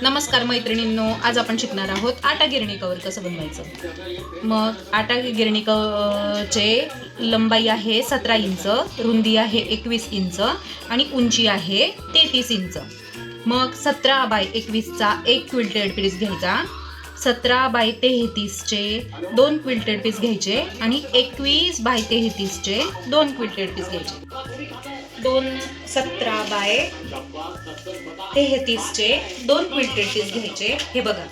नमस्कार मैत्रिणींनो, आज आपण शिकणार आहोत आटा गिरणी कवर कसं बनवायचं। मग आटा गिरणी चे लंबाई आहे 17 इंच, रुंदी आहे 21 इंच आणि उंची आहे 33 इंच। मग 17 बाय 21चा एक क्विल्टेड पीस घ्यायचा, 17 बाय 33चे 2 क्विल्टेड पीस घ्यायचे आणि 21 बाय 33चे 2 क्विल्टेड पीस घ्यायचे। 17 बाय 33चे 2 क्विल्टेड पीस घ्यायचे। हे बघा,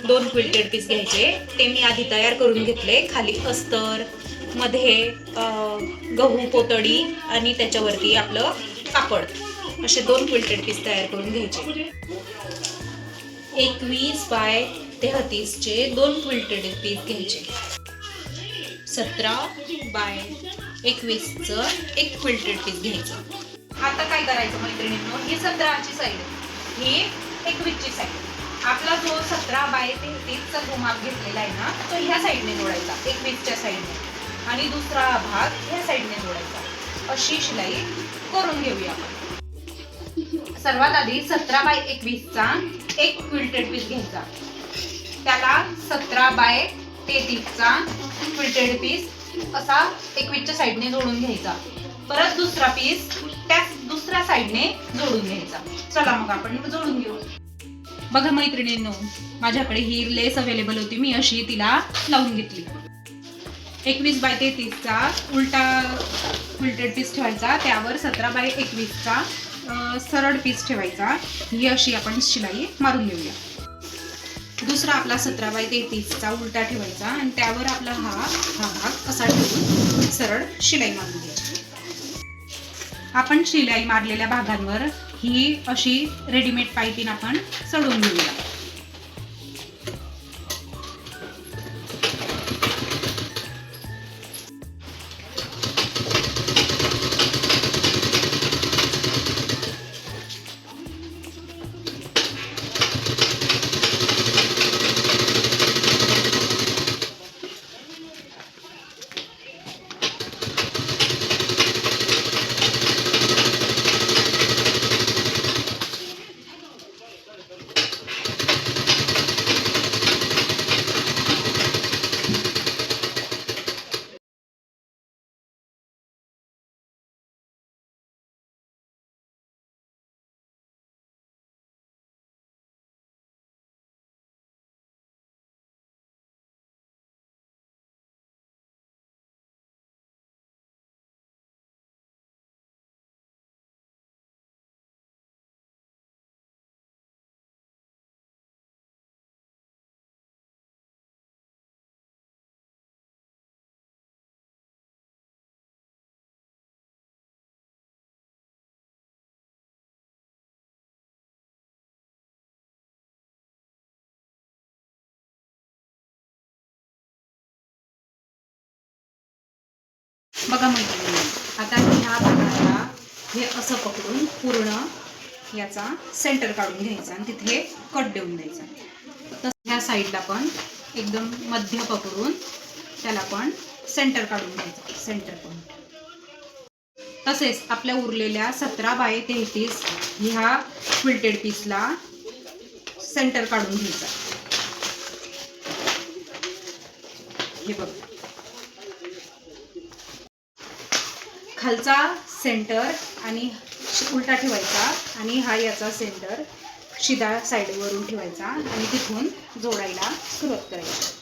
2 क्विल्टेड पीस घ्यायचे, ते मी आधी तयार करून घेतले। खाली अस्तर, मध्ये गहू पोतडी आणि त्याच्यावरती आपलं कापड, असे 2 क्विल्टेड पीस तयार करून घ्यायचे। 21 बाय 33चे 2 क्विल्टेड पीस घ्यायचे। 17 बाय 21चं 1 क्विल्टेड पीस घ्यायचं। आता काय करायचं मैत्रिणींनो, ही 17ची साईड, ही 21ची साईड। आपला जो 17 बाय 33चा जो माप घेतलेला आहे ना, तो ह्या साईडने जोडायचा 21च्या साईडने, आणि दुसरा भाग ह्या साईडने जोडायचा। अशी शिलाई करून घेऊया आपण। सर्वात आधी 17 बाय 21चा 1 क्विल्टेड पीस घ्यायचा, त्याला 17 बाय 33चा क्विल्टेड पीस असा 21च्या साईडने जोडून घ्यायचा। परत दुसरा पीस त्या दुसऱ्या साईडने जोडून घ्यायचा। चला मग आपण जोडून घेऊ। बघा मैत्रिणींनो, माझ्याकडे ही लेस अवेलेबल होती, मी अशी तिला लावून घेतली। 21 बाय 33चा उलटा क्विल्टेड पीस ठेवायचा, त्यावर 17 बाय 21चा सरळ पीस ठेवायचा। ही अशी आपण शिलाई मारून घेऊया। दुसरा आपला 17 बाय 33चा उलटा ठेवायचा आणि त्यावर आपला हा भाग असा ठेवून सरळ शिलाई मारून घ्यायची। आपण शिलाई मारलेल्या भागांवर ही अशी रेडीमेड पाइपिंग आपण चढवून घेऊया। बघा मैत्रिणी, आता ह्या भागाला हे असं पकडून पूर्ण याचा सेंटर काढून घ्यायचा आणि तिथे कट देऊन द्यायचा। तसं ह्या साईडला पण एकदम मध्य पकडून त्याला पण सेंटर काढून घ्यायचं, सेंटर पॉइंट। तसेच आपल्या उरलेल्या 17 बाय 33 ह्या क्विल्टेड पीसला सेंटर काढून घ्यायचा। हे बघा, खालचा सेंटर आणि उलटा ठेवायचा आणि हा याचा सेंटर शिदा साईडवरून ठेवायचा आणि तिथून जोडायला सुरुवात करायची।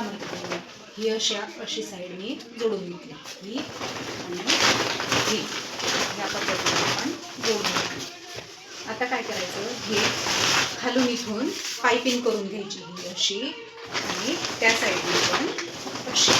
म्हणते ही अशी साईड मी जोडून घेतली, ही आणि ही या पद्धतीने आपण जोडून घेतली. आता काय करायचं, हे खालून इथून पायपिंग करून घ्यायची ही अशी आणि त्या साईडने पण अशी.